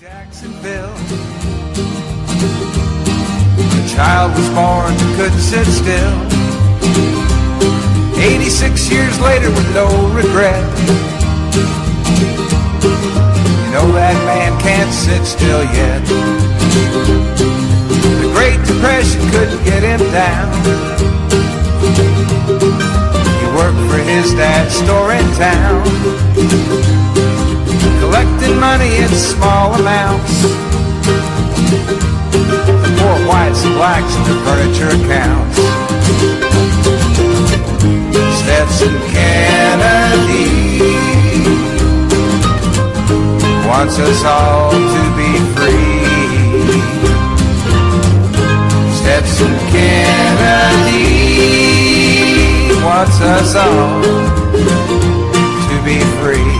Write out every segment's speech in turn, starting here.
Jacksonville. The child was born and couldn't sit still. 86 years later with no regret. You know that man can't sit still yet. The Great Depression couldn't get him down. He worked for his dad's store in town, collecting money in small amounts. The poor whites and blacks in their furniture accounts. Stetson Kennedy wants us all to be free. Stetson Kennedy wants us all to be free.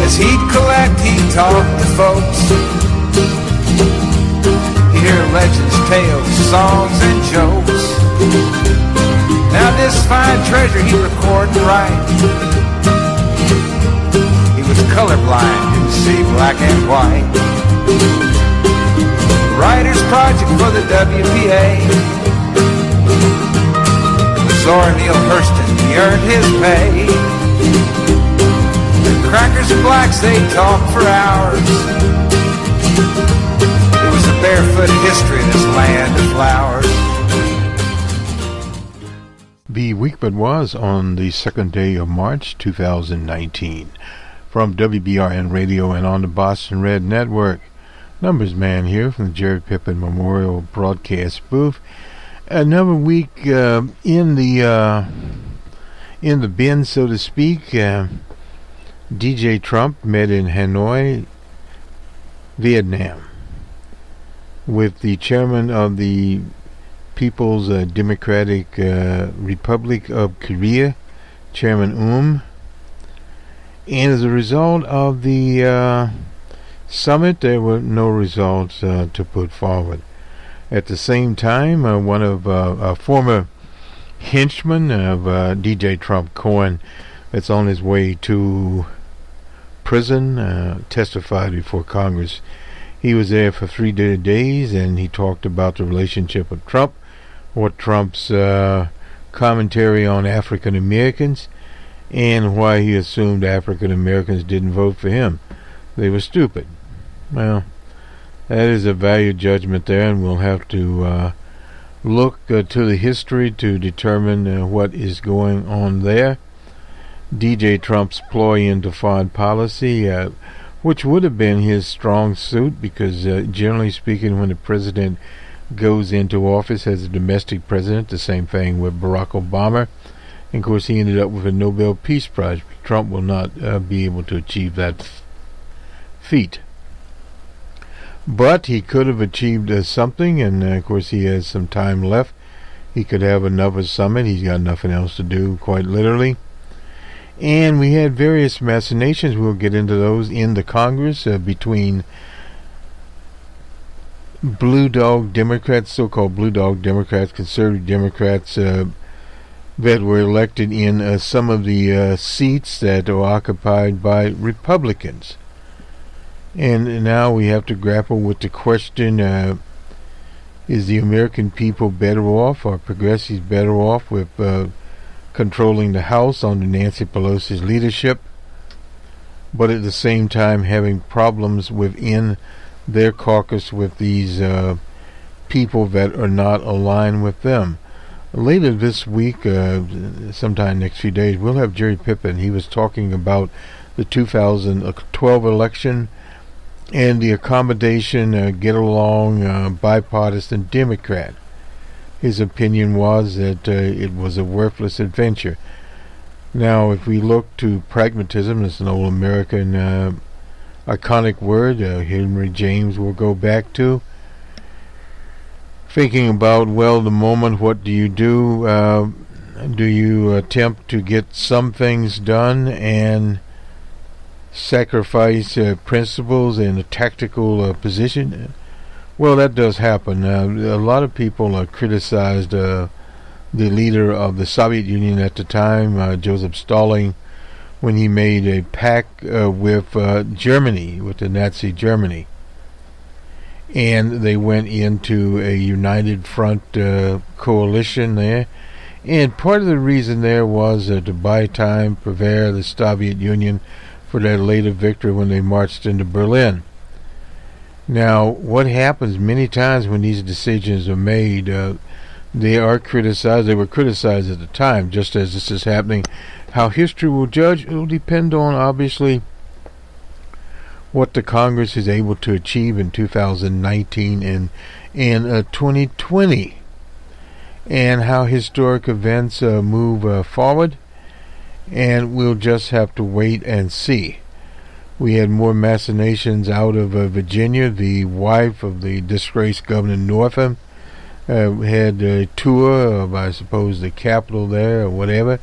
As he'd collect, he'd talk to folks. He'd hear legends, tales, songs, and jokes. Now this fine treasure he'd record and write. He was colorblind, didn't see black and white. Writer's project for the WPA. Zora Neale Hurston, he earned his pay. Crackers and blacks, they talk for hours. It was a barefoot history of this land of flowers. The week that was on the 2nd day of March 2019. From WBRN Radio and on the Boston Red Network. Numbers man here from the Jerry Pippin Memorial Broadcast booth. Another week in the bin, so to speak. DJ Trump met in Hanoi, Vietnam, with the chairman of the People's Democratic Republic of Korea, Chairman and as a result of the summit, there were no results to put forward. At the same time, one of a former henchman of DJ Trump, Cohen, that's on his way to prison, testified before Congress. He was there for 3 days, and he talked about the relationship with Trump, what Trump's commentary on African Americans, and why he assumed African Americans didn't vote for him. They were stupid. Well, that is a value judgment there, and we'll have to look to the history to determine what is going on there. DJ Trump's ploy into foreign policy, which would have been his strong suit, because generally speaking, when the president goes into office as a domestic president, the same thing with Barack Obama, and of course he ended up with a Nobel Peace Prize. Trump will not be able to achieve that feat. But he could have achieved something, and of course he has some time left. He could have another summit. He's got nothing else to do, quite literally. And we had various machinations. We'll get into those in the Congress between Blue Dog Democrats, so-called Blue Dog Democrats, conservative Democrats that were elected in some of the seats that are occupied by Republicans. And now we have to grapple with the question, is the American people better off, or progressives better off with controlling the House under Nancy Pelosi's leadership, but at the same time having problems within their caucus with these people that are not aligned with them. Later this week, sometime next few days, we'll have Jerry Pippin. He was talking about the 2012 election and the accommodation, get-along, bipartisan Democrat. His opinion was that it was a worthless adventure. Now, if we look to pragmatism, it's an old American iconic word Henry James will go back to. Thinking about, well, the moment, what do you do? Do you attempt to get some things done and sacrifice principles in a tactical position? Well, that does happen. A lot of people criticized the leader of the Soviet Union at the time, Joseph Stalin, when he made a pact with Germany, with the Nazi Germany. And they went into a united front coalition there. And part of the reason there was to buy time, prepare the Soviet Union for their later victory when they marched into Berlin. Now, what happens many times when these decisions are made, they are criticized. They were criticized at the time, just as this is happening. How history will judge, it will depend on, obviously, what the Congress is able to achieve in 2019 and 2020, and how historic events move forward, and we'll just have to wait and see. We had more machinations out of Virginia. The wife of the disgraced Governor Northam had a tour of, I suppose, the Capitol there or whatever,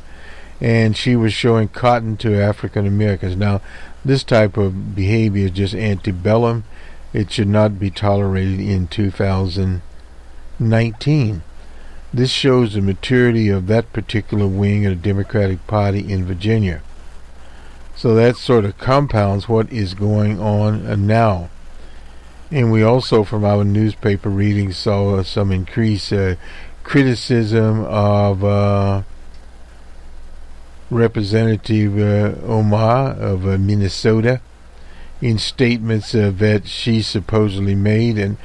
and she was showing cotton to African Americans. Now, this type of behavior is just antebellum. It should not be tolerated in 2019. This shows the maturity of that particular wing of the Democratic Party in Virginia. So that sort of compounds what is going on now. And we also, from our newspaper readings, saw some increased criticism of Representative Omar of Minnesota in statements that she supposedly made and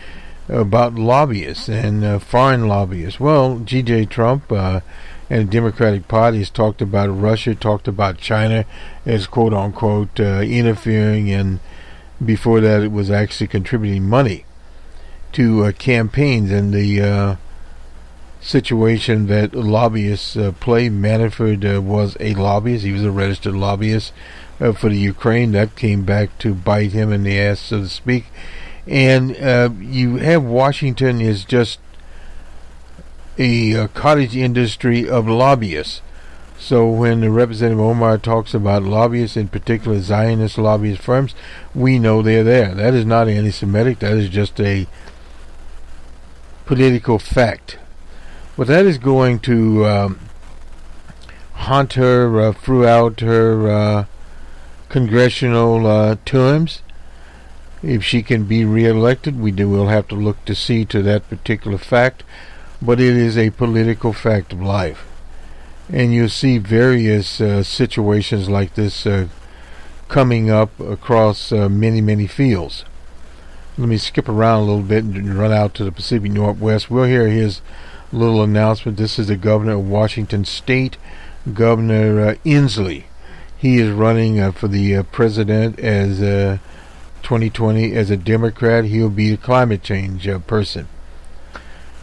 about lobbyists and foreign lobbyists. Well, G.J. Trump and the Democratic Party has talked about Russia, talked about China as quote-unquote interfering, and before that it was actually contributing money to campaigns, and the situation that lobbyists play. Manafort was a lobbyist. He was a registered lobbyist for the Ukraine. That came back to bite him in the ass, so to speak. And you have Washington is just a cottage industry of lobbyists. So when the Representative Omar talks about lobbyists, in particular Zionist lobbyist firms, we know they're there. That is not anti-Semitic. That is just a political fact. But that is going to haunt her throughout her congressional terms. If she can be reelected, we'll have to look to see to that particular fact. But it is a political fact of life. And you'll see various situations like this coming up across many, many fields. Let me skip around a little bit and run out to the Pacific Northwest. We'll hear his little announcement. This is the governor of Washington State, Governor Inslee. He is running for the president as 2020 as a Democrat. He'll be the climate change person.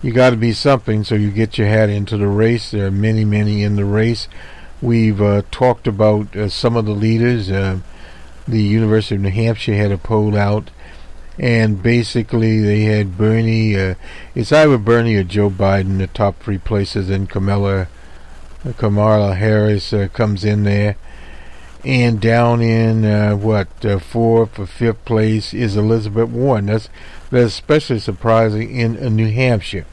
You got to be something, so you get your hat into the race. There are many, many in the race. We've talked about some of the leaders. The University of New Hampshire had a poll out, and basically they had Bernie. It's either Bernie or Joe Biden, the top three places, and Kamala Harris comes in there. And down in fourth or fifth place is Elizabeth Warren. That's especially surprising in New Hampshire.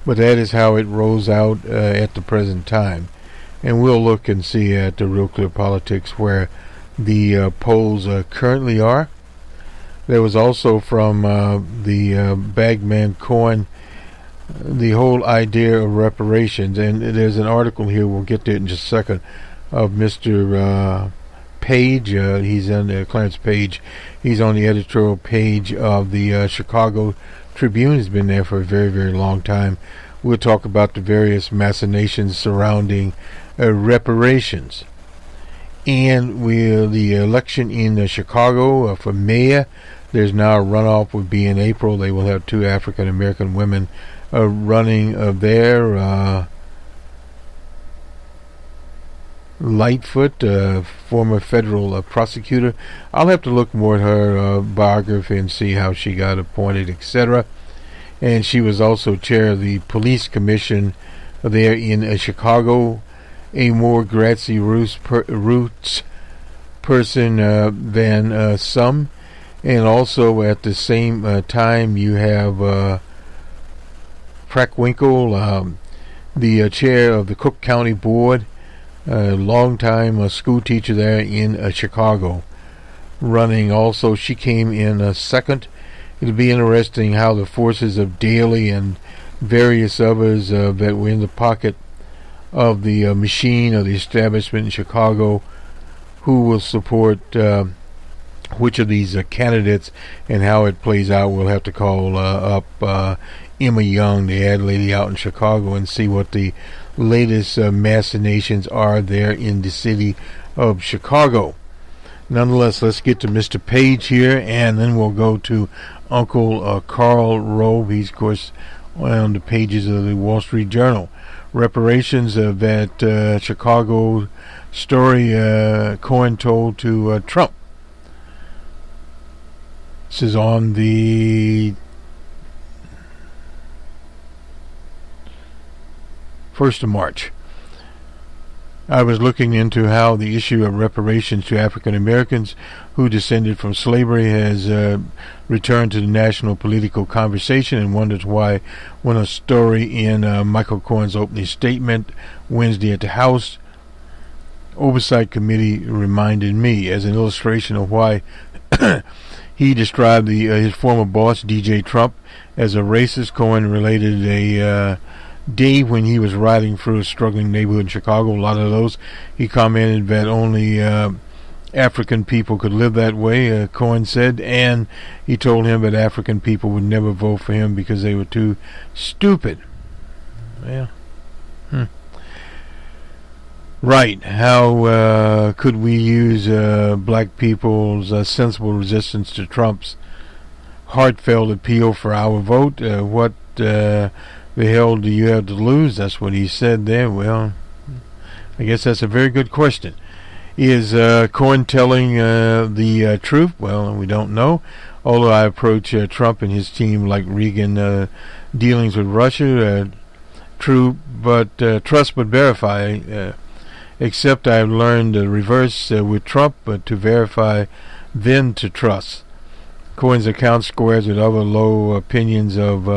But that is how it rolls out at the present time. And we'll look and see at the Real Clear Politics where the polls currently are. There was also from the Bagman Cohen the whole idea of reparations. And there's an article here, we'll get to it in just a second, of Mr. Page. He's on Clarence Page. He's on the editorial page of the Chicago Tribune. He's been there for a very, very long time. We'll talk about the various machinations surrounding reparations. And the election in Chicago for mayor, there's now a runoff, will be in April. They will have two African American women running there. Lightfoot, former federal prosecutor. I'll have to look more at her biography and see how she got appointed, etc. And she was also chair of the police commission there in Chicago, a more grassroots person than some. And also at the same time you have Preckwinkle. the chair of the Cook County Board, a longtime school teacher there in Chicago, running also. She came in second. It'll be interesting how the forces of Daley and various others that were in the pocket of the machine of the establishment in Chicago, who will support which of these candidates and how it plays out. We'll have to call up Emma Young, the ad lady out in Chicago, and see what the latest machinations are there in the city of Chicago. Nonetheless, let's get to Mr. Page here, and then we'll go to Uncle Karl Rove. He's, of course, on the pages of the Wall Street Journal. Reparations of that Chicago story Cohen told to Trump. This is on the 1st of March. I was looking into how the issue of reparations to African Americans who descended from slavery has returned to the national political conversation, and wondered why, when a story in Michael Cohen's opening statement Wednesday at the House Oversight Committee reminded me, as an illustration of why he described his former boss, DJ Trump, as a racist. Cohen related a day when he was riding through a struggling neighborhood in Chicago. A lot of those, he commented that only African people could live that way, Cohen said, and he told him that African people would never vote for him because they were too stupid. Yeah. Right. How could we use black people's sensible resistance to Trump's heartfelt appeal for our vote? What the hell do you have to lose? That's what he said there. Well, I guess that's a very good question. Is Cohen telling the truth? Well, we don't know. Although I approach Trump and his team like Reagan dealings with Russia, true, but trust but verify. Except I've learned the reverse with Trump, but to verify, then to trust. Cohen's account squares with other low opinions of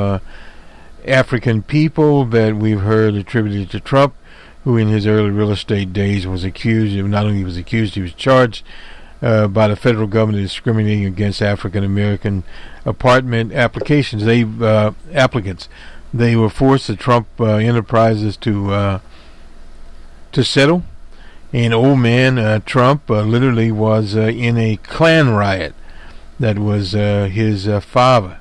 African people that we've heard attributed to Trump, who in his early real estate days was accused, not only was accused, he was charged by the federal government of discriminating against African American apartment applicants. They were forced the Trump enterprises to settle. And old man Trump literally was in a Klan riot that was his father.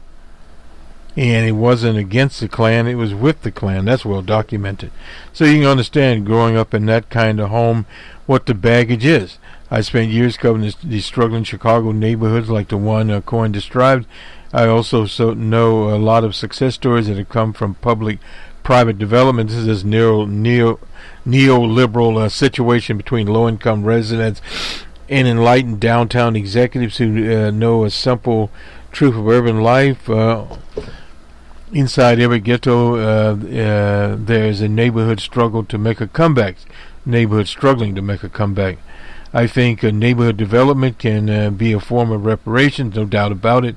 And it wasn't against the Klan, it was with the Klan. That's well documented. So you can understand, growing up in that kind of home, what the baggage is. I spent years covering these struggling Chicago neighborhoods like the one Cohen described. I also know a lot of success stories that have come from public-private development. This is this neoliberal situation between low-income residents and enlightened downtown executives who know a simple truth of urban life. Inside every ghetto, there's a neighborhood struggling to make a comeback. I think neighborhood development can be a form of reparations, no doubt about it.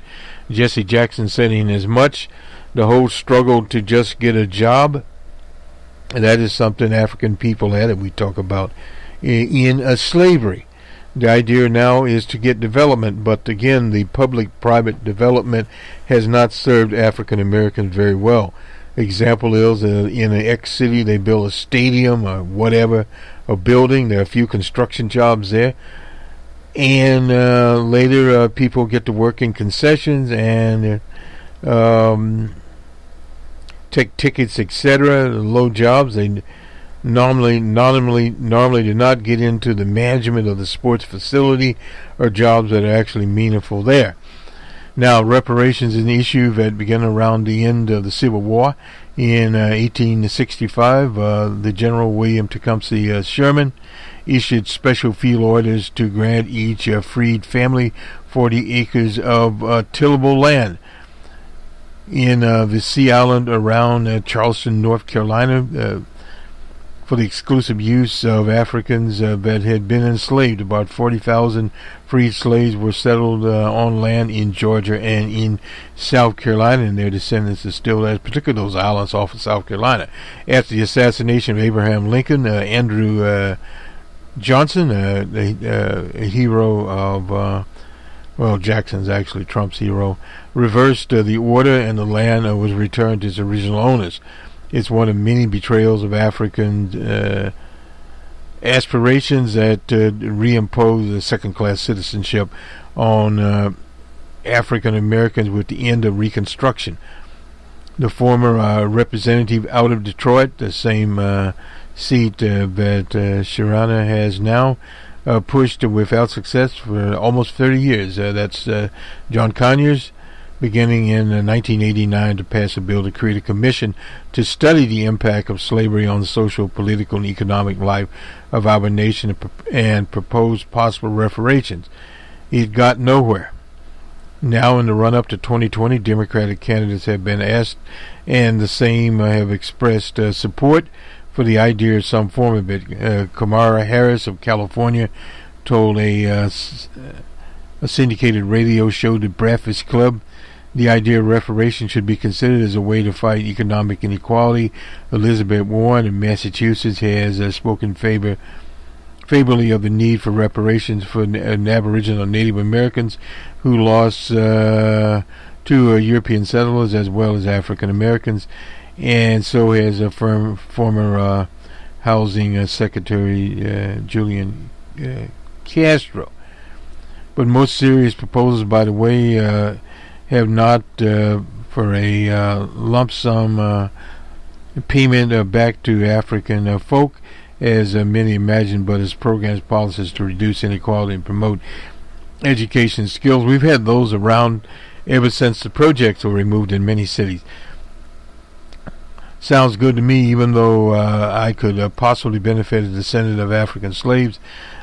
Jesse Jackson said in as much, the whole struggle to just get a job, that is something African people had, that we talk about in slavery. The idea now is to get development, but again, the public-private development has not served African Americans very well. Example is in an ex-city, they build a stadium or whatever, a building. There are a few construction jobs there, and later people get to work in concessions and take tickets, etc. Low jobs. They normally do not get into the management of the sports facility or jobs that are actually meaningful there. Now, reparations is an issue that began around the end of the Civil War. In 1865, the General William Tecumseh Sherman issued special field orders to grant each freed family 40 acres of tillable land in the Sea Island around Charleston, North Carolina. for the exclusive use of Africans that had been enslaved. About 40,000 freed slaves were settled on land in Georgia and in South Carolina, and their descendants are still there, particularly those islands off of South Carolina. After the assassination of Abraham Lincoln, Andrew Johnson, a hero of, Jackson's actually Trump's hero, reversed the order, and the land was returned to its original owners. It's one of many betrayals of African aspirations that reimpose a second-class citizenship on African Americans with the end of Reconstruction. The former representative out of Detroit, the same seat that Hiroshimaana has now, pushed without success for almost 30 years. That's John Conyers, beginning in 1989 to pass a bill to create a commission to study the impact of slavery on the social, political, and economic life of our nation and propose possible reparations. It got nowhere. Now, in the run-up to 2020, Democratic candidates have been asked, and the same have expressed support for the idea of some form of it. Kamala Harris of California told a syndicated radio show, The Breakfast Club, the idea of reparation should be considered as a way to fight economic inequality. Elizabeth Warren of Massachusetts has spoken favorably of the need for reparations for Aboriginal Native Americans who lost to European settlers as well as African Americans, and so has a former Housing Secretary Julian Castro. But most serious proposals, by the way, have not for a lump sum payment back to African folk, as many imagine, but as programs, policies to reduce inequality and promote education skills. We've had those around ever since the projects were removed in many cities. Sounds good to me, even though I could possibly benefit a descendant of African slaves.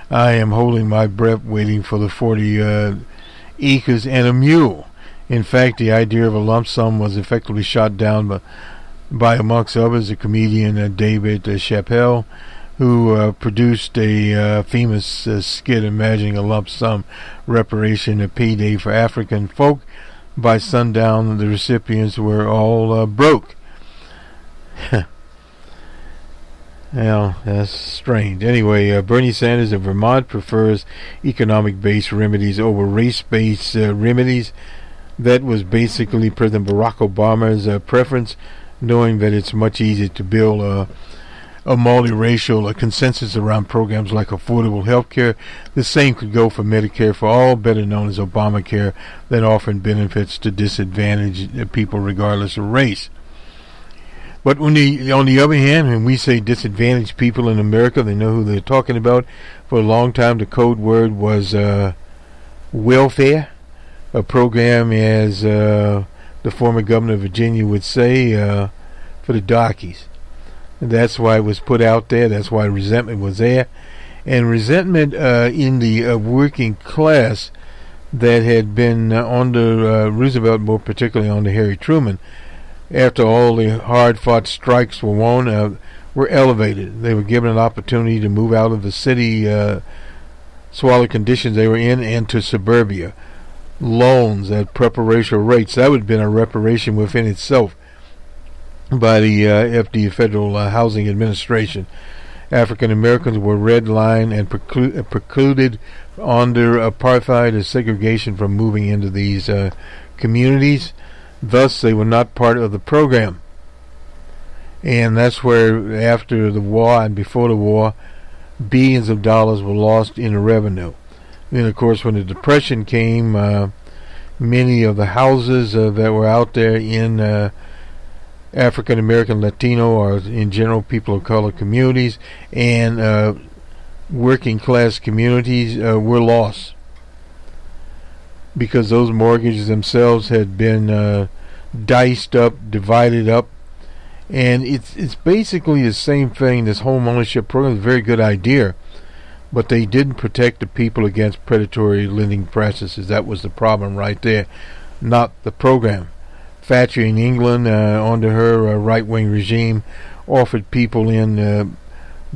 I am holding my breath waiting for the 40 acres and a mule. In fact, the idea of a lump sum was effectively shot down by amongst others, the comedian David Chappelle, who produced a famous skit imagining a lump sum reparation, a payday for African folk. By sundown, the recipients were all broke. Well, that's strange. Anyway, Bernie Sanders of Vermont prefers economic-based remedies over race-based remedies. That was basically President Barack Obama's preference, knowing that it's much easier to build a multiracial consensus around programs like affordable health care. The same could go for Medicare for all, better known as Obamacare, that often benefits to disadvantaged people regardless of race. But on the other hand, when we say disadvantaged people in America, they know who they're talking about. For a long time, the code word was welfare, a program, as the former governor of Virginia would say, for the darkies. And that's why it was put out there. That's why resentment was there. And resentment in the working class that had been under Roosevelt, more particularly under Harry Truman, after all the hard-fought strikes were won, were elevated. They were given an opportunity to move out of the city, squalid conditions they were in, and to suburbia. Loans at preferential rates. That would have been a reparation within itself by the FD, Federal Housing Administration. African Americans were redlined and precluded under apartheid or segregation from moving into these communities. Thus, they were not part of the program. And that's where, after the war and before the war, billions of dollars were lost in revenue. Then, of course, when the Depression came, many of the houses that were out there in African American, Latino, or in general people of color communities and working class communities were lost, because those mortgages themselves had been diced up, divided up. And it's basically the same thing. This home ownership program is a very good idea, but they didn't protect the people against predatory lending practices. That was the problem right there, not the program. Thatcher in England, under her right-wing regime, offered people in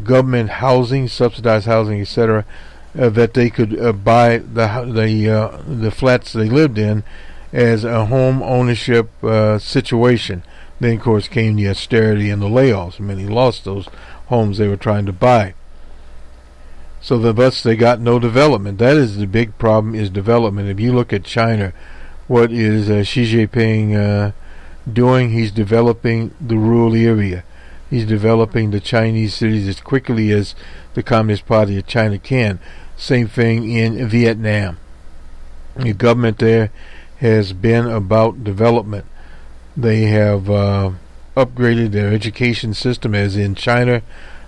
government housing, subsidized housing, etc., that they could buy the flats they lived in as a home ownership situation. Then, of course, came the austerity and the layoffs. Many lost those homes they were trying to buy. So thus they got no development. That is the big problem, is development. If you look at China, what is Xi Jinping doing? He's developing the rural area. He's developing the Chinese cities as quickly as the Communist Party of China can. Same thing in Vietnam. The government there has been about development. They have upgraded their education system, as in China.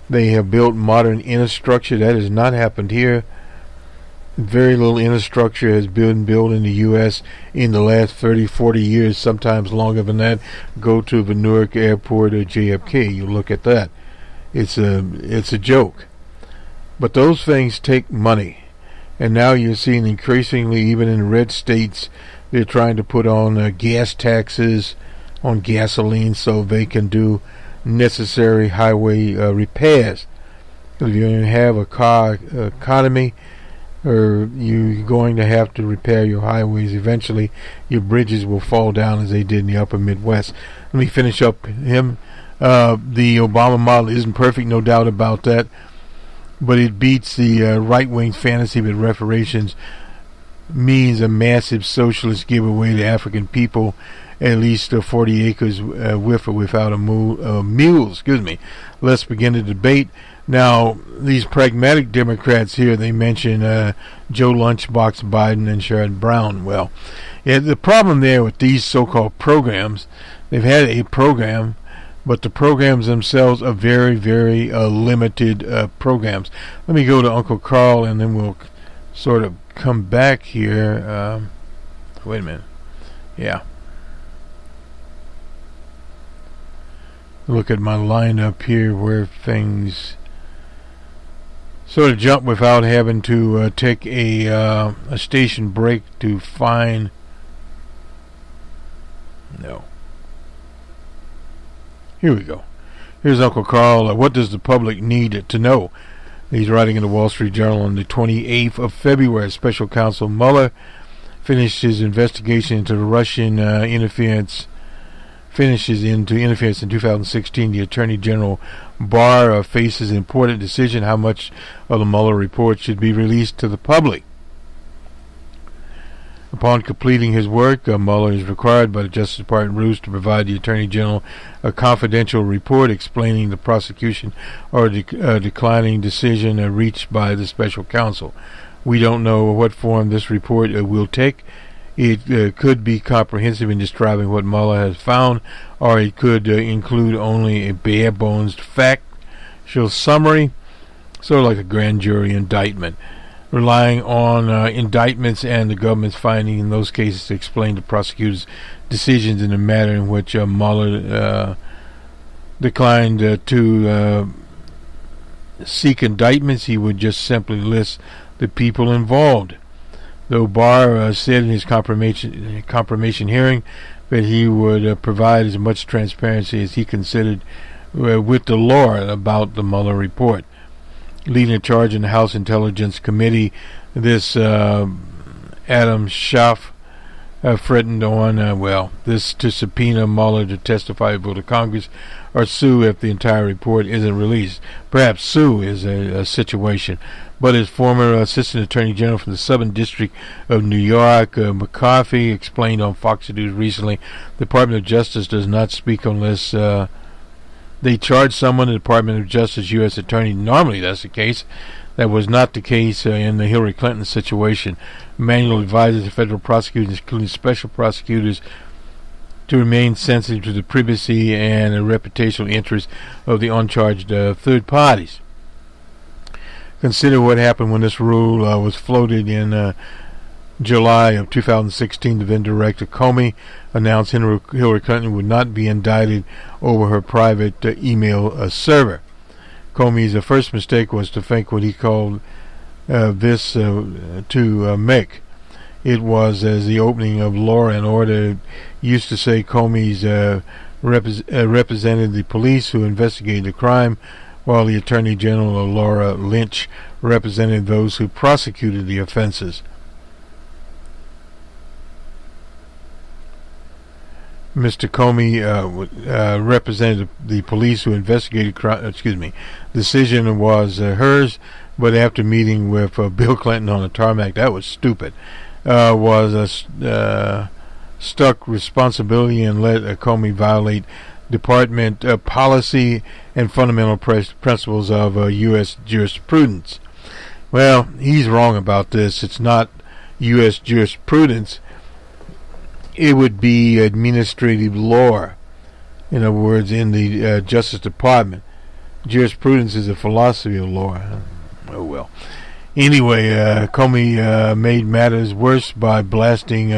They have built modern infrastructure. That has not happened here. Very little infrastructure has been built in the U.S. in the last 30, 40 years, sometimes longer than that. Go to the Newark Airport or JFK. You look at that. It's a joke. But those things take money. And now you're seeing increasingly, even in red states, they're trying to put on gas taxes on gasoline so they can do necessary highway repairs. If you don't have a car economy, or you're going to have to repair your highways, eventually your bridges will fall down as they did in the upper Midwest. Let me finish up him. The Obama model isn't perfect, no doubt about that, but it beats the right-wing fantasy that reparations means a massive socialist giveaway to African people, at least 40 acres with or without a mule. Let's begin the debate. Now, these pragmatic Democrats here, they mention Joe Lunchbox Biden and Sherrod Brown. Well, yeah, the problem there with these so-called programs, they've had a program, but the programs themselves are very, very limited programs. Let me go to Uncle Carl, and then we'll sort of come back here. Wait a minute. Yeah. Look at my lineup here where things sort of jump without having to take a station break to find. No. Here we go. Here's Uncle Carl. What does the public need to know? He's writing in the Wall Street Journal on the 28th of February. Special Counsel Mueller finished his investigation into the Russian interference in 2016. The Attorney General Barr faces an important decision how much of the Mueller report should be released to the public. Upon completing his work, Mueller is required by the Justice Department rules to provide the Attorney General a confidential report explaining the prosecution or declining decision reached by the special counsel. We don't know what form this report will take. It could be comprehensive in describing what Mueller has found, or it could include only a bare-bones factual summary, sort of like a grand jury indictment, relying on indictments and the government's finding in those cases to explain the prosecutor's decisions in the matter in which Mueller declined to seek indictments. He would just simply list the people involved. Though Barr said in his confirmation hearing that he would provide as much transparency as he considered with the law about the Mueller report. Leading a charge in the House Intelligence Committee, this Adam Schiff threatened on, this to subpoena Mueller to testify before the Congress or sue if the entire report isn't released. Perhaps sue is a situation. But his former Assistant Attorney General from the Southern District of New York, McCarthy, explained on Fox News recently, the Department of Justice does not speak unless they charge someone. The Department of Justice, U.S. Attorney, normally that's the case. That was not the case in the Hillary Clinton situation. Manual advises the federal prosecutors, including special prosecutors, to remain sensitive to the privacy and reputational interests of the uncharged third parties. Consider what happened when this rule was floated in July of 2016. The then director Comey announced Hillary Clinton would not be indicted over her private email server. Comey's first mistake was to think what he called this to make. It was as the opening of Law and Order used to say. Comey's represented the police who investigated the crime, while the Attorney General Laura Lynch represented those who prosecuted the offenses. Mr. Comey represented the police who investigated the decision was hers, but after meeting with Bill Clinton on the tarmac, that was stupid, was stuck responsibility and let Comey violate department policy and fundamental principles of U.S. jurisprudence. Well, he's wrong about this. It's not U.S. jurisprudence. It would be administrative law. In other words, in the Justice Department. Jurisprudence is a philosophy of law. Oh well. Anyway, Comey made matters worse by blasting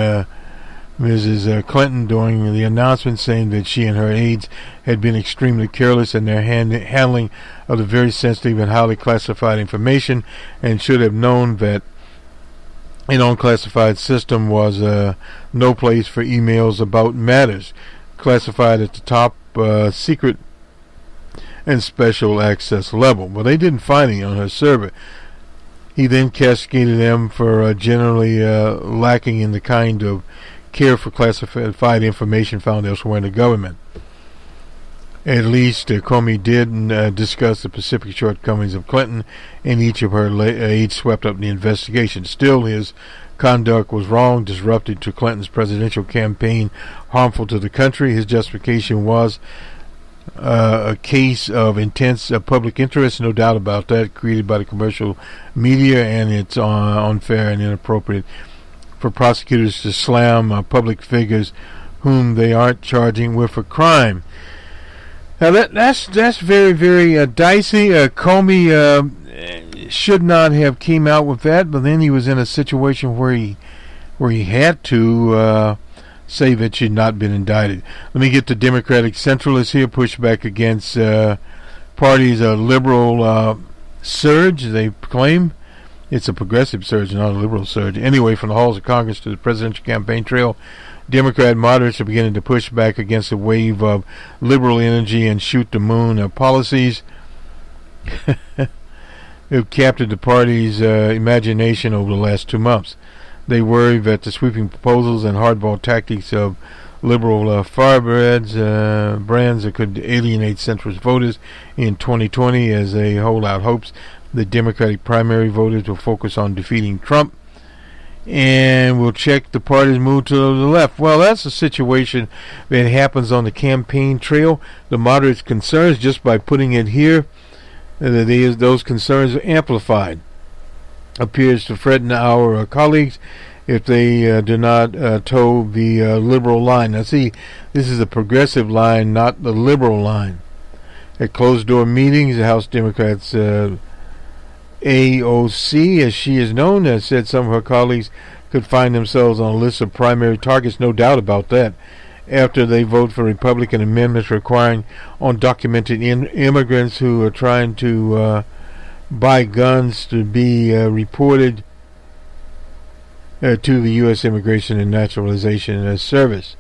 Mrs. Clinton during the announcement, saying that she and her aides had been extremely careless in their handling of the very sensitive and highly classified information, and should have known that an unclassified system was no place for emails about matters classified at the top secret and special access level. But they didn't find any on her server. He then cascaded them for generally lacking in the kind of care for classified information found elsewhere in the government. At least Comey did discuss the specific shortcomings of Clinton, and each of her aides swept up the investigation. Still, his conduct was wrong, disrupted to Clinton's presidential campaign, harmful to the country. His justification was a case of intense public interest, no doubt about that, created by the commercial media, and it's unfair and inappropriate for prosecutors to slam public figures whom they aren't charging with a crime. Now that's very, very dicey. Comey should not have came out with that, but then he was in a situation where he had to say that she had not been indicted. Let me get the Democratic centralists here, push back against party's liberal surge. They claim it's a progressive surge, not a liberal surge. Anyway, from the halls of Congress to the presidential campaign trail, Democrat moderates are beginning to push back against a wave of liberal energy and shoot-the-moon policies who've captured the party's imagination over the last 2 months. They worry that the sweeping proposals and hardball tactics of liberal firebrands that could alienate centrist voters in 2020 as they hold out hopes the Democratic primary voters will focus on defeating Trump and will check the party's move to the left. Well, that's a situation that happens on the campaign trail. The moderates' concerns, just by putting it here, those concerns are amplified. Appears to threaten our colleagues if they do not toe the liberal line. Now see, this is a progressive line, not the liberal line. At closed-door meetings, the House Democrats AOC, as she is known, has said some of her colleagues could find themselves on a list of primary targets, no doubt about that, after they vote for Republican amendments requiring undocumented immigrants who are trying to buy guns to be reported to the U.S. Immigration and Naturalization Service.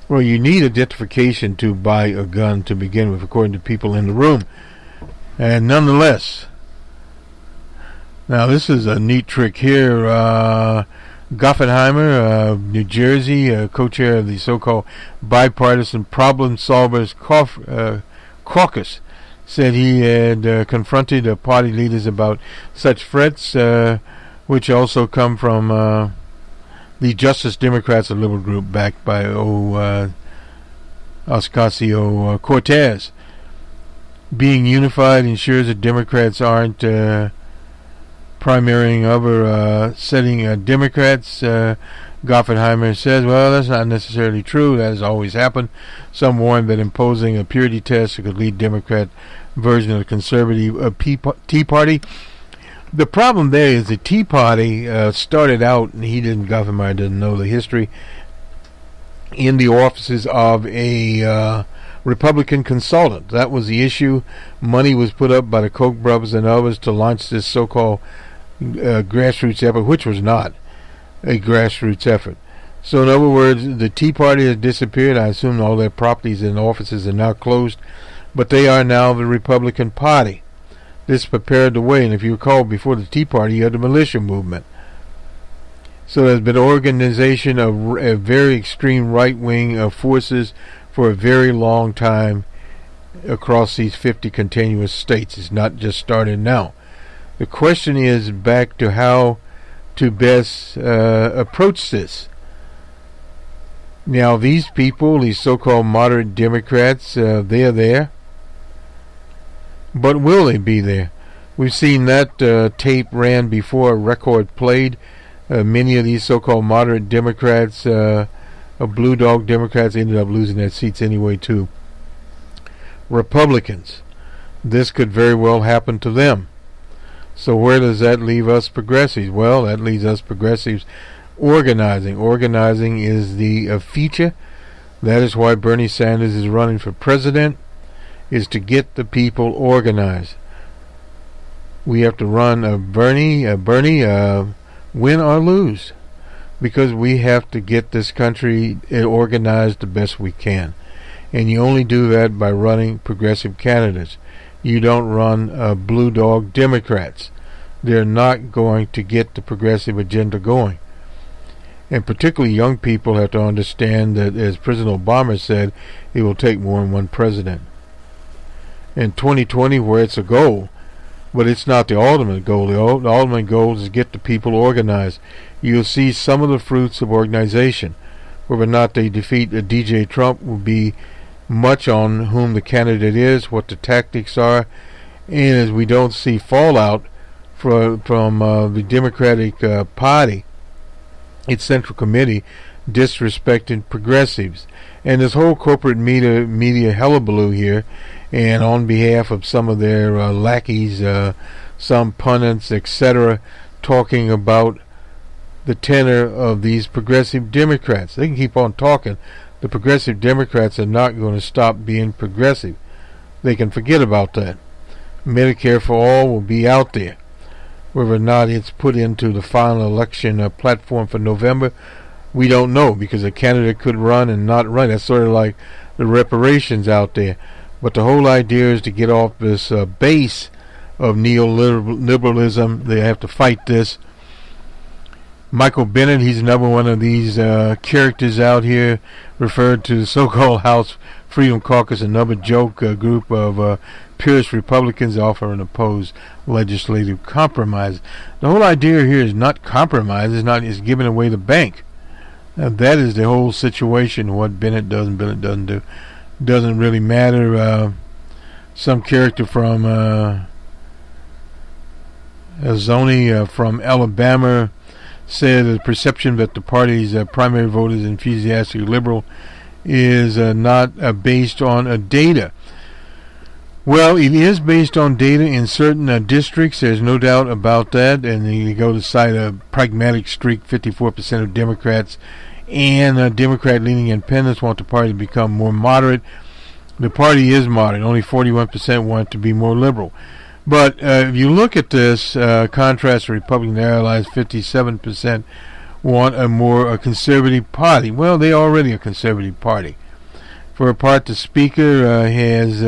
Well, you need identification to buy a gun to begin with, according to people in the room. And nonetheless, now this is a neat trick here. Goffenheimer of New Jersey, co-chair of the so-called Bipartisan Problem Solvers Caucus, said he had confronted party leaders about such threats, which also come from the Justice Democrats, a liberal group backed by Ocasio-Cortez. Being unified ensures that Democrats aren't primarying over setting Democrats. Goffenheimer says, well, that's not necessarily true. That has always happened. Some warn that imposing a purity test could lead Democrat version of the conservative Tea Party. The problem there is the Tea Party started out, and Goffenheimer didn't know the history, in the offices of a Republican consultant. That was the issue. Money was put up by the Koch brothers and others to launch this so-called grassroots effort, which was not a grassroots effort. So in other words, the Tea Party has disappeared. I assume all their properties and offices are now closed but they are now the Republican Party. This prepared the way, and if you recall, before the Tea Party, you had the militia movement. So there's been organization of a very extreme right-wing forces for a very long time across these 50 continuous states. It's not just started now. The question is back to how to best approach this. Now, these people, these so-called moderate Democrats, they're there. But will they be there? We've seen that tape ran before a record played. Many of these so-called moderate Democrats, blue dog Democrats, ended up losing their seats anyway too. Republicans, this could very well happen to them. So where does that leave us progressives? Well, that leaves us progressives organizing. Organizing is the feature. That is why Bernie Sanders is running for president, is to get the people organized. We have to run Bernie, win or lose, because we have to get this country organized the best we can. And you only do that by running progressive candidates. You don't run blue dog Democrats. They're not going to get the progressive agenda going. And particularly young people have to understand that, as President Obama said, it will take more than one president. In 2020, where it's a goal, but it's not the ultimate goal. The ultimate goal is to get the people organized. You'll see some of the fruits of organization. Whether or not they defeat DJ Trump will be much on whom the candidate is, what the tactics are, and as we don't see fallout from the Democratic Party, its Central Committee, disrespecting progressives. And this whole corporate media hullabaloo here, and on behalf of some of their lackeys, some pundits, etc., talking about the tenor of these progressive Democrats. They can keep on talking. The progressive Democrats are not going to stop being progressive. They can forget about that. Medicare for all will be out there. Whether or not it's put into the final election platform for November, we don't know, because a candidate could run and not run. That's sort of like the reparations out there. But the whole idea is to get off this base of neoliberalism. They have to fight this. Michael Bennet, he's another one of these characters out here, referred to the so-called House Freedom Caucus, another joke group of purist Republicans offer and oppose legislative compromise. The whole idea here is not compromise, it's giving away the bank. Now, that is the whole situation. What Bennet does and Bennet doesn't do doesn't really matter. Some character from Zoni from Alabama said the perception that the party's primary vote is enthusiastic liberal is not based on data. Well, it is based on data in certain districts. There's no doubt about that. And you go to cite a pragmatic streak. 54% of Democrats and Democrat-leaning independents want the party to become more moderate. The party is moderate. Only 41% want it to be more liberal. But if you look at this, contrast to Republican allies, 57% want a more conservative party. Well, they're already a conservative party. For a part, the Speaker has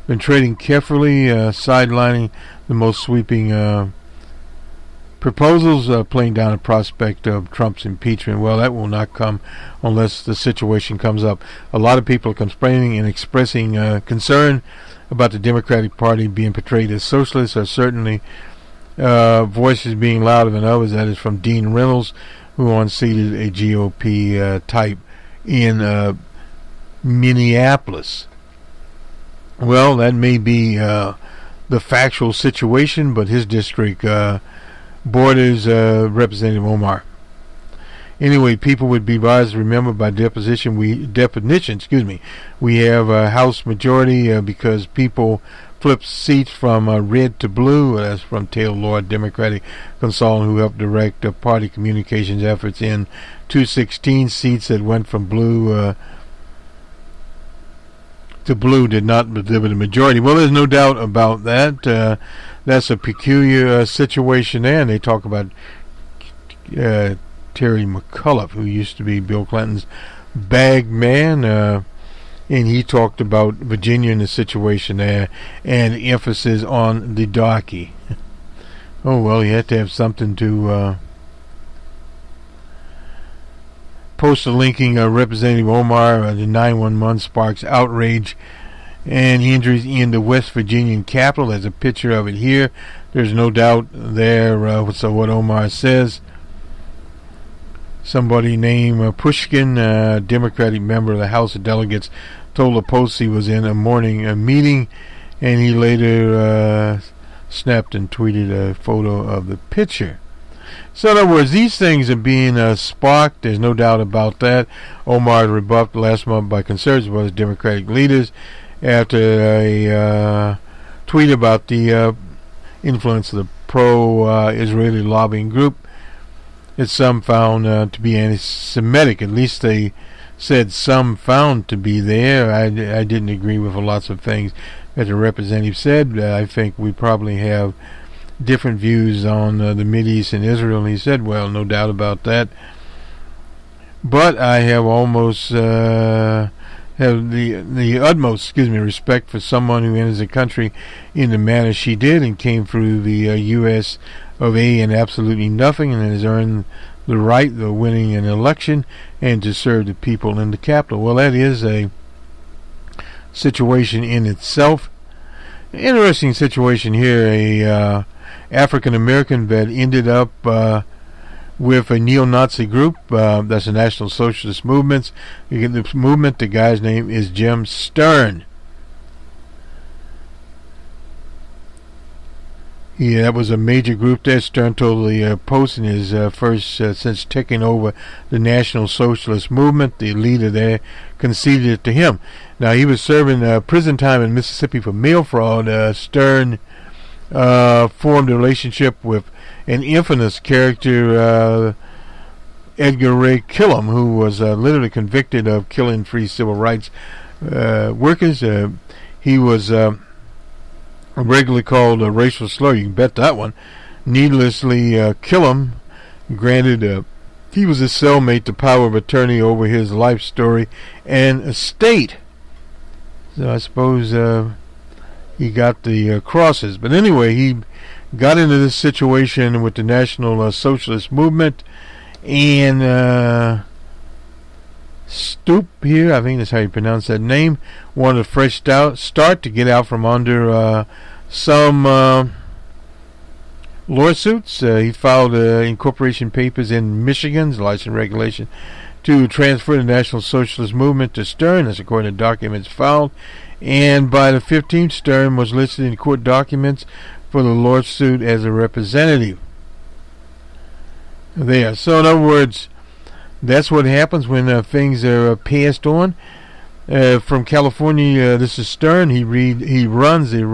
been trading carefully, sidelining the most sweeping proposals, playing down the prospect of Trump's impeachment. Well, that will not come unless the situation comes up. A lot of people are complaining and expressing concern about the Democratic Party being portrayed as socialist. Are certainly voices being louder than others. That is from Dean Reynolds, who unseated a GOP type in Minneapolis. Well, that may be the factual situation, but his district borders Representative Omar. Anyway, people would be advised to remember by definition we have a House majority because people flip seats from red to blue. That's from Taylor Lord, Democratic consultant who helped direct party communications efforts in 216 seats that went from blue to blue did not deliver the majority. Well, there's no doubt about that. That's a peculiar situation there. And they talk about Terry McAuliffe, who used to be Bill Clinton's bag man. and he talked about Virginia and the situation there, and emphasis on the darky. Oh well, you had to have something to post a linking Representative Omar the 911 sparks outrage and injuries in the West Virginian capital. There's a picture of it here. There's no doubt there. So what Omar says. Somebody named Pushkin, a Democratic member of the House of Delegates, told the Post he was in a morning meeting, and he later snapped and tweeted a photo of the picture. So in other words, these things are being sparked. There's no doubt about that. Omar rebuffed last month by conservative as well as Democratic leaders after a tweet about the influence of the pro-Israeli lobbying group that some found to be anti-Semitic. At least they said some found to be there. I didn't agree with lots of things that the representative said. I think we probably have different views on the Mideast and Israel. And he said, well, no doubt about that. But I have almost have the utmost, respect for someone who enters the country in the manner she did and came through the U.S. of A. and absolutely nothing, and has earned the right of winning an election and to serve the people in the capital. Well, that is a situation in itself. Interesting situation here. A African American that ended up with a neo-Nazi group. That's the National Socialist Movement. The guy's name is Jim Stern. Yeah, that was a major group there. Stern told the Post in his first, since taking over the National Socialist Movement, the leader there conceded it to him. Now, he was serving prison time in Mississippi for mail fraud. Stern formed a relationship with an infamous character, Edgar Ray Killam, who was literally convicted of killing free civil rights workers. He was regularly called a racial slur. You can bet that one. Needlessly, Killam granted he was his cellmate the power of attorney over his life story and estate. So I suppose he got the crosses. But anyway, he got into this situation with the National Socialist Movement, and Stoop here, I think that's how you pronounce that name, wanted a fresh start to get out from under some lawsuits. He filed incorporation papers in Michigan's license regulation to transfer the National Socialist Movement to Stern, that's according to documents filed. And by the 15th, Stern was listed in court documents for the lawsuit as a representative. There. So in other words, that's what happens when things are passed on. From California, this is Stern. He runs a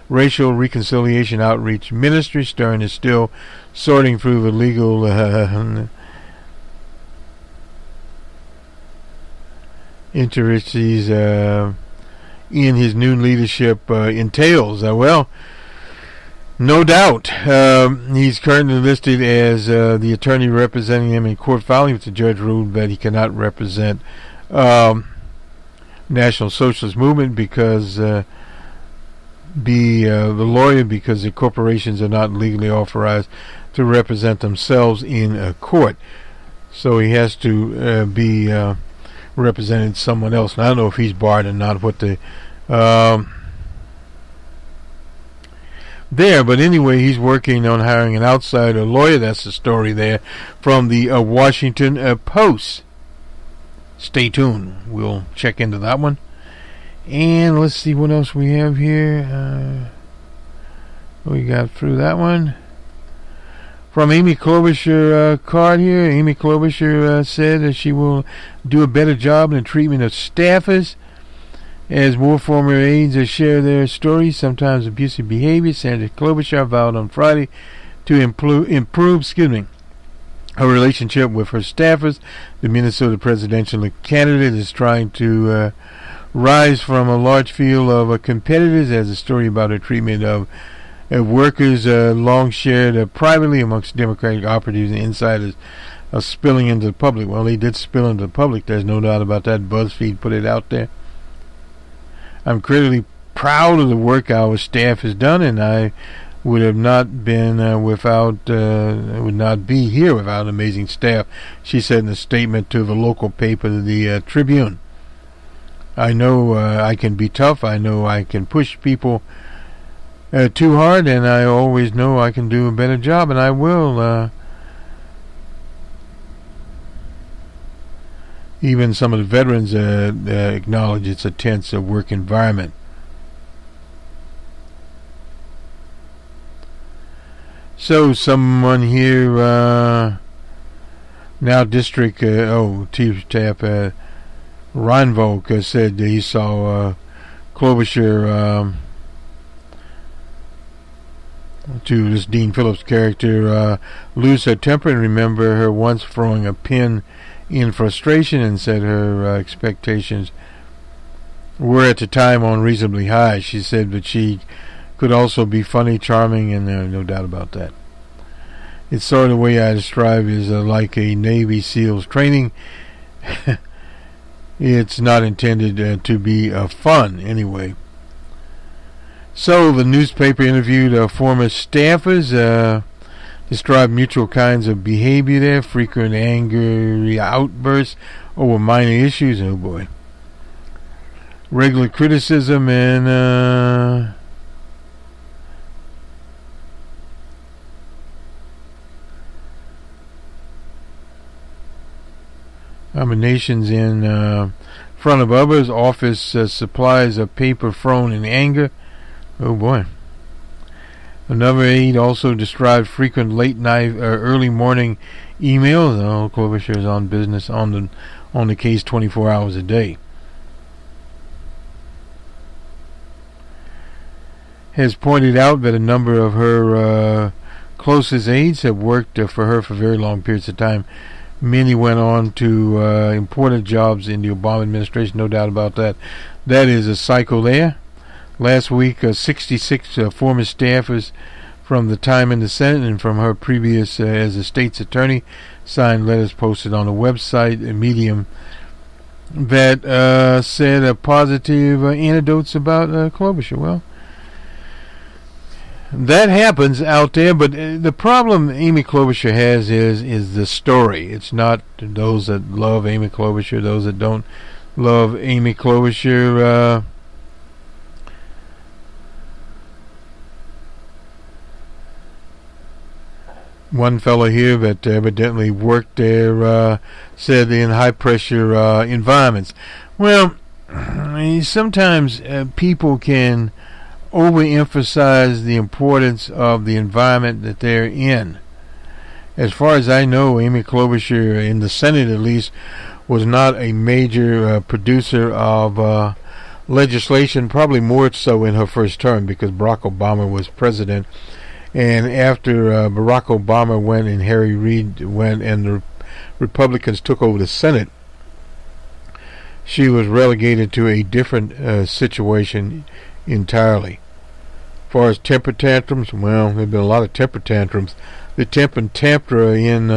racial reconciliation outreach ministry. Stern is still sorting through the legal intricacies in his new leadership entails. Well, no doubt. He's currently listed as the attorney representing him in court filing, but the judge ruled that he cannot represent National Socialist Movement because be the lawyer, because the corporations are not legally authorized to represent themselves in court. So he has to be representing someone else. And I don't know if he's barred or not. What the there, but anyway, he's working on hiring an outside lawyer. That's the story there from the Washington Post. Stay tuned. We'll check into that one. And let's see what else we have here. We got through that one. From Amy Klobuchar card here. Amy Klobuchar said that she will do a better job in the treatment of staffers as more former aides share their stories, sometimes abusive behavior. Senator Klobuchar vowed on Friday to improve her relationship with her staffers. The Minnesota presidential candidate is trying to rise from a large field of competitors, as a story about her treatment of workers long shared privately amongst Democratic operatives and insiders spilling into the public. Well, they did spill into the public. There's no doubt about that. BuzzFeed put it out there. I'm critically proud of the work our staff has done, and I would have not been would not be here without an amazing staff, she said in a statement to the local paper, the Tribune. I know I can be tough. I know I can push people too hard, and I always know I can do a better job, and I will. Even some of the veterans acknowledge it's a tense work environment. So someone here, now District, Chief Staff Reinvolk said that he saw Klobuchar, to this Dean Phillips character, lose her temper, and remember her once throwing a pin in frustration, and said her expectations were at the time unreasonably high. She said that she could also be funny, charming, and no doubt about that. It's sort of the way I describe is like a Navy SEALs training. It's not intended to be fun anyway. So the newspaper interviewed former staffers, described mutual kinds of behavior there, frequent angry outbursts over minor issues, oh boy, regular criticism, and nominations in front of others, office supplies of paper thrown in anger, oh boy. Another aide also described frequent late night or early morning emails. Oh, Klobuchar is on business on the case 24 hours a day. Has pointed out that a number of her closest aides have worked for her for very long periods of time. Many went on to important jobs in the Obama administration, no doubt about that. That is a cycle there. Last week, 66 former staffers from the time in the Senate and from her previous as a state's attorney signed letters posted on the website, Medium, that said positive anecdotes about Klobuchar. Well, that happens out there, but the problem Amy Klobuchar has is the story. It's not those that love Amy Klobuchar, those that don't love Amy Klobuchar. One fellow here that evidently worked there said in high-pressure environments. Well, sometimes people can overemphasize the importance of the environment that they're in. As far as I know, Amy Klobuchar, in the Senate at least, was not a major producer of legislation, probably more so in her first term because Barack Obama was president. And after Barack Obama went and Harry Reid went and the Republicans took over the Senate, she was relegated to a different situation entirely. As far as temper tantrums, well, there have been a lot of temper tantrums. The temper tantrum in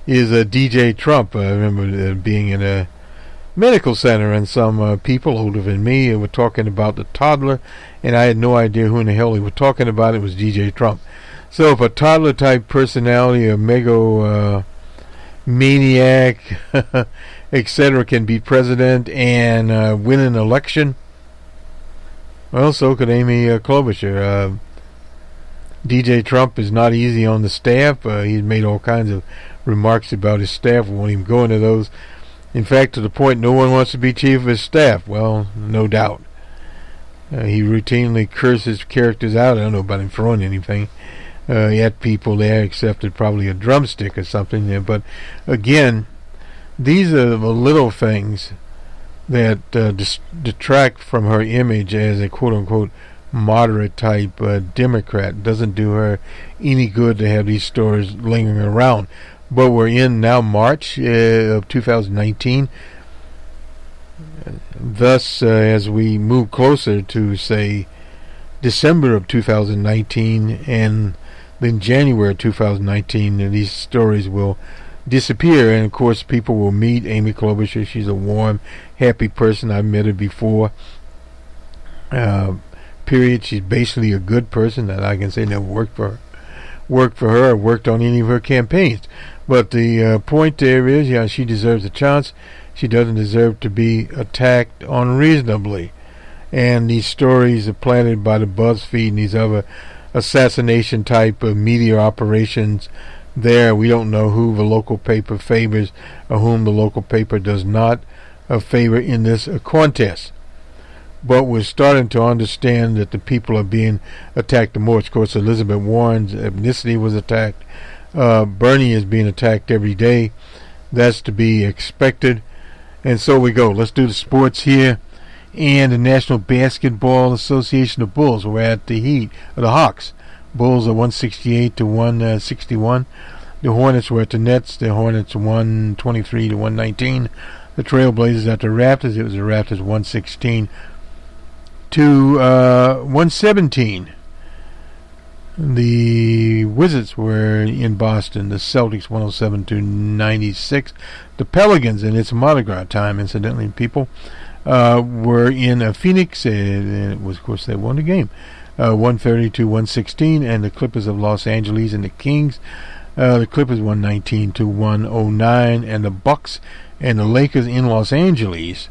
is DJ Trump. I remember being in a medical center and some people older than me were talking about the toddler, and I had no idea who in the hell they were talking about. It was DJ Trump. So if a toddler type personality, a mega maniac, etc., can be president and win an election, well, so could Amy Klobuchar. DJ Trump is not easy on the staff. He's made all kinds of remarks about his staff. We won't even go into those. In fact, to the point no one wants to be chief of his staff. Well, no doubt. He routinely curses characters out. I don't know about him throwing anything at people there, except probably a drumstick or something there. But again, these are the little things that detract from her image as a quote-unquote moderate type Democrat. Doesn't do her any good to have these stories lingering around. But we're in now March of 2019. Thus, as we move closer to, say, December of 2019 and then January of 2019, these stories will disappear. And, of course, people will meet Amy Klobuchar. She's a warm, happy person. I've met her before. period. She's basically a good person that I can say never worked for her or worked on any of her campaigns. But the point there is, yeah, she deserves a chance. She doesn't deserve to be attacked unreasonably. And these stories are planted by the BuzzFeed and these other assassination type of media operations there. We don't know who the local paper favors or whom the local paper does not favor in this contest. But we're starting to understand that the people are being attacked the most. Of course, Elizabeth Warren's ethnicity was attacked. Bernie is being attacked every day. That's to be expected. And so we go. Let's do the sports here. And the National Basketball Association of Bulls were at the Heat, the Hawks. Bulls are 168 to 161. The Hornets were at the Nets. The Hornets 123 to 119. The Trailblazers at the Raptors. It was the Raptors 116 to 117. The Wizards were in Boston. The Celtics 107 to 96. The Pelicans, and it's Mardi Gras time, incidentally, people, were in Phoenix, and it was, of course, they won the game, 130 to 116. And the Clippers of Los Angeles and the Kings, the Clippers 119 to 109. And the Bucks and the Lakers in Los Angeles,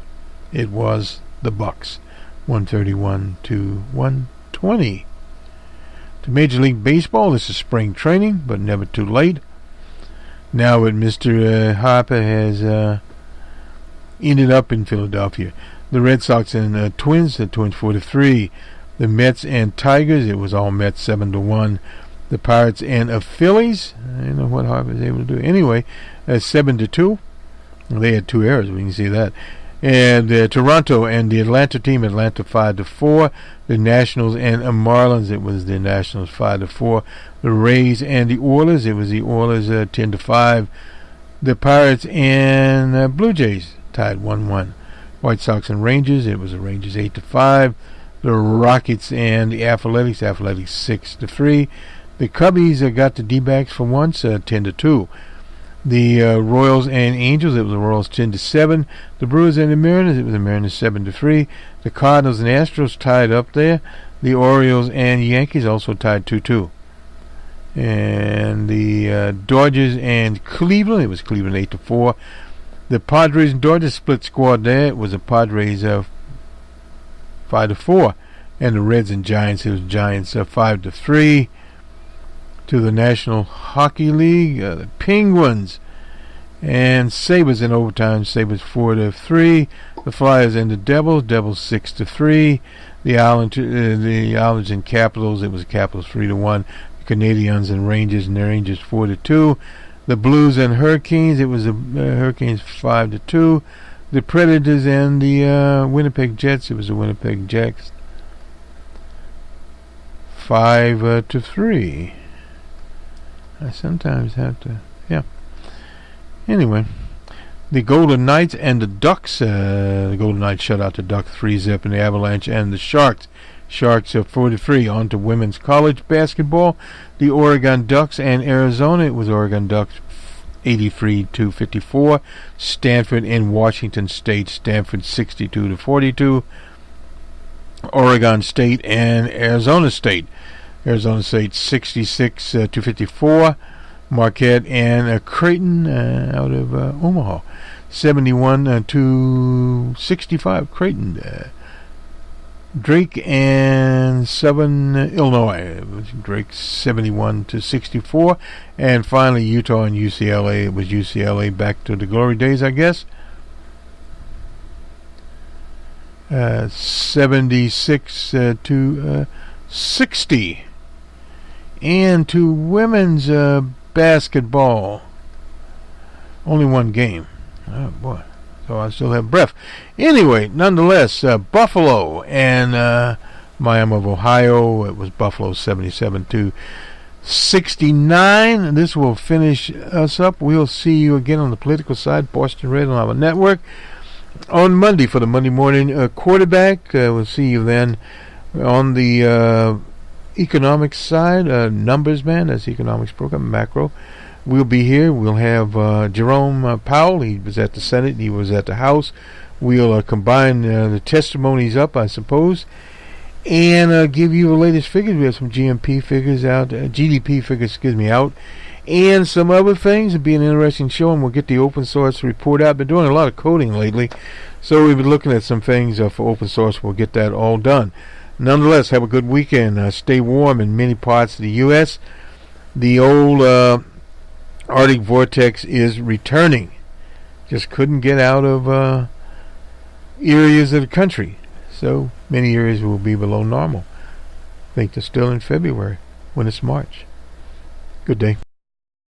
it was the Bucks, 131 to 120. To Major League Baseball, this is spring training, but never too late. Now that Mr. Harper has ended up in Philadelphia. The Red Sox and the Twins 4-3. The Mets and Tigers, it was all Mets 7-1. The Pirates and Phillies, I don't know what Harper was able to do. Anyway, 7-2. They had 2 errors, we can see that. And Toronto and the Atlanta team, Atlanta 5-4. The Nationals and Marlins, it was the Nationals 5-4. The Rays and the Oilers, it was the Oilers 10-5. The Pirates and Blue Jays tied 1-1. White Sox and Rangers, it was the Rangers 8-5. The Rockets and the Athletics 6-3. The Cubbies got the D-backs for once, 10-2. The Royals and Angels, it was the Royals 10-7. The Brewers and the Mariners, it was the Mariners 7-3. The Cardinals and Astros tied up there. The Orioles and Yankees also tied 2-2. And the Dodgers and Cleveland, it was Cleveland 8-4. The Padres and Dodgers split squad there. It was the Padres 5-4. And the Reds and Giants, it was Giants 5-3. To the National Hockey League, the Penguins and Sabres in overtime. Sabres 4-3. The Flyers and the Devils 6-3. The Islanders and Capitals, it was the Capitals 3-1. The Canadiens and Rangers, the Rangers 4-2. The Blues and Hurricanes, it was the Hurricanes 5-2. The Predators and the Winnipeg Jets, it was the Winnipeg Jets 5-3. I sometimes have to, yeah. Anyway, the Golden Knights and the Ducks. The Golden Knights shut out the Ducks 3-0 in the Avalanche and the Sharks. Sharks are 4-3. On to women's college basketball. The Oregon Ducks and Arizona. It was Oregon Ducks 83-54. Stanford and Washington State. Stanford 62-42. Oregon State and Arizona State. Arizona State 66-54. Marquette and Creighton out of Omaha 71-65. Creighton. Drake and Southern Illinois. Drake 71-64. And finally Utah and UCLA. It was UCLA back to the glory days, I guess. 76-60. And to women's basketball, only one game. Oh boy, so I still have breath. Anyway, nonetheless, Buffalo and Miami of Ohio. It was Buffalo 77-69. This will finish us up. We'll see you again on the political side, Boston Red on our network, on Monday for the Monday morning quarterback. We'll see you then on the economics side, numbers man, that's economics program, macro. We'll be here. We'll have Jerome Powell. He was at the Senate. He was at the House. We'll combine the testimonies up, I suppose. and give you the latest figures. We have some GMP figures out, GDP figures, out, and some other things. It'll be an interesting show, and we'll get the open source report out. Been doing a lot of coding lately, so we've been looking at some things for open source. We'll get that all done. Nonetheless, have a good weekend. Stay warm in many parts of the U.S. The old Arctic vortex is returning. Just couldn't get out of areas of the country. So many areas will be below normal. I think they're still in February when it's March. Good day.